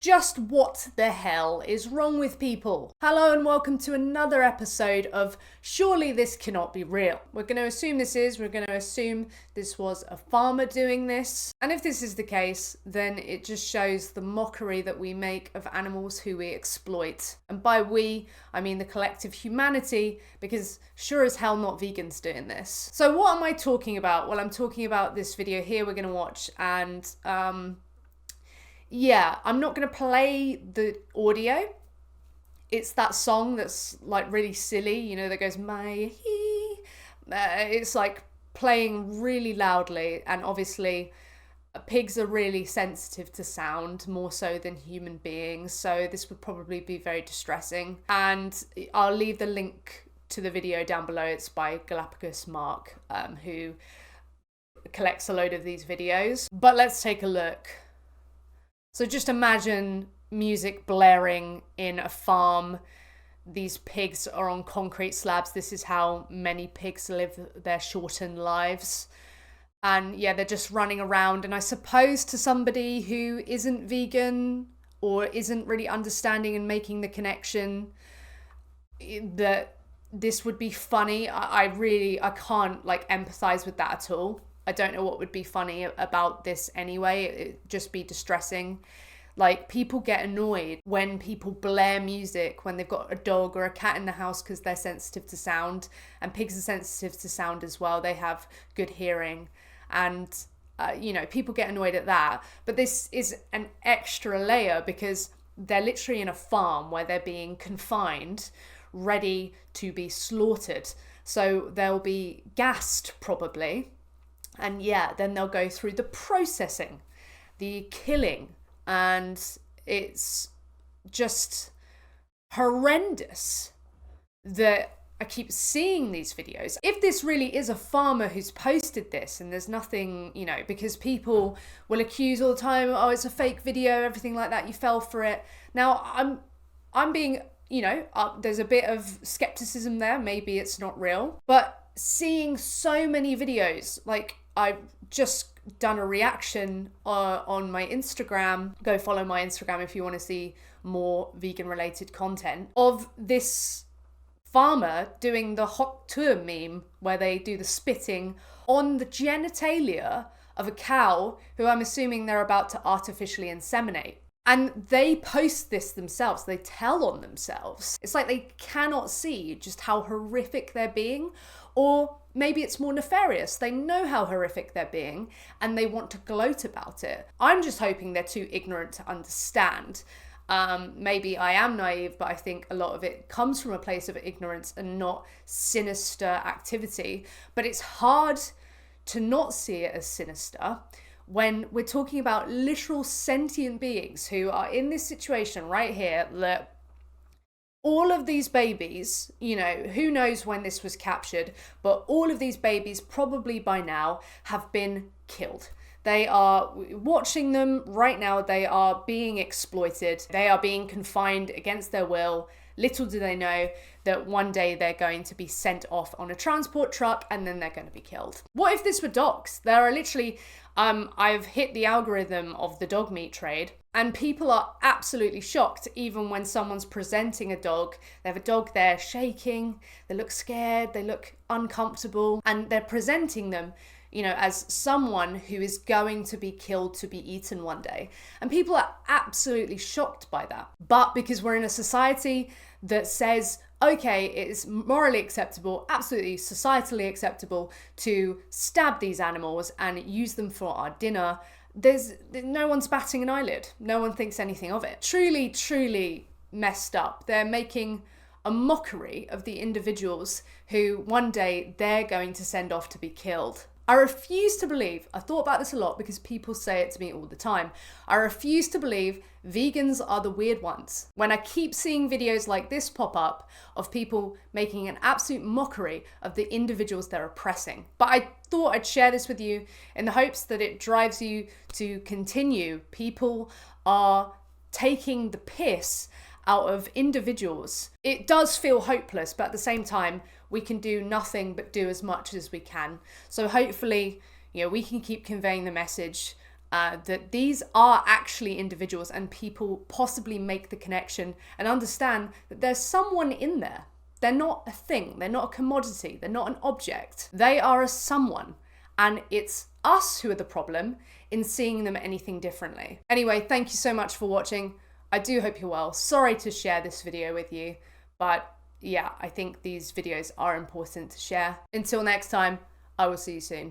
Just what the hell is wrong with people? Hello and welcome to another episode of Surely This Cannot Be Real. We're going to assume this was a farmer doing this. And if this is the case, then it just shows the mockery that we make of animals who we exploit. And by we, I mean the collective humanity, because sure as hell not vegans doing this. So what am I talking about? Well, I'm talking about this video here we're going to watch, and yeah, I'm not going to play the audio. It's that song that's like really silly, you know, that goes, my he. It's like playing really loudly, and obviously pigs are really sensitive to sound, more so than human beings, so this would probably be very distressing. And I'll leave the link to the video down below. It's by Galapagos Mark, who collects a load of these videos. But let's take a look. So just imagine music blaring in a farm. These pigs are on concrete slabs. This is how many pigs live their shortened lives. And yeah, they're just running around. And I suppose to somebody who isn't vegan or isn't really understanding and making the connection, that this would be funny. I can't like empathize with that at all. I don't know what would be funny about this anyway. It'd just be distressing. Like, people get annoyed when people blare music when they've got a dog or a cat in the house because they're sensitive to sound. And pigs are sensitive to sound as well. They have good hearing. And, people get annoyed at that. But this is an extra layer because they're literally in a farm where they're being confined, ready to be slaughtered. So they'll be gassed probably. And yeah, then they'll go through the processing, the killing, and it's just horrendous that I keep seeing these videos. If this really is a farmer who's posted this, and there's nothing, because people will accuse all the time, oh, it's a fake video, everything like that, you fell for it. Now, I'm being, there's a bit of skepticism there, maybe it's not real, but seeing so many videos, like I've just done a reaction on my Instagram. Go follow my Instagram if you want to see more vegan related content of this farmer doing the hot tour meme where they do the spitting on the genitalia of a cow who I'm assuming they're about to artificially inseminate. And they post this themselves. They tell on themselves. It's like they cannot see just how horrific they're being. Or maybe it's more nefarious. They know how horrific they're being and they want to gloat about it. I'm just hoping they're too ignorant to understand. Maybe I am naive, but I think a lot of it comes from a place of ignorance and not sinister activity. But it's hard to not see it as sinister when we're talking about literal sentient beings who are in this situation right here, that all of these babies, who knows when this was captured, but all of these babies probably by now have been killed. They are watching them right now. They are being exploited. They are being confined against their will. Little do they know that one day they're going to be sent off on a transport truck and then they're going to be killed. What if this were dogs? There are literally, I've hit the algorithm of the dog meat trade and people are absolutely shocked even when someone's presenting a dog. They have a dog there shaking, they look scared, they look uncomfortable, and they're presenting them as someone who is going to be killed to be eaten one day. And people are absolutely shocked by that. But because we're in a society that says, okay, it's morally acceptable, absolutely societally acceptable to stab these animals and use them for our dinner, no one's batting an eyelid. No one thinks anything of it. Truly, truly messed up. They're making a mockery of the individuals who one day they're going to send off to be killed. I refuse to believe, I thought about this a lot because people say it to me all the time, I refuse to believe vegans are the weird ones. When I keep seeing videos like this pop up of people making an absolute mockery of the individuals they're oppressing. But I thought I'd share this with you in the hopes that it drives you to continue. People are taking the piss out of individuals. It does feel hopeless, but at the same time, we can do nothing but do as much as we can. So hopefully, we can keep conveying the message that these are actually individuals and people possibly make the connection and understand that there's someone in there. They're not a thing, they're not a commodity, they're not an object. They are a someone, and it's us who are the problem in seeing them anything differently. Anyway, thank you so much for watching. I do hope you're well. Sorry to share this video with you, but yeah, I think these videos are important to share. Until next time, I will see you soon.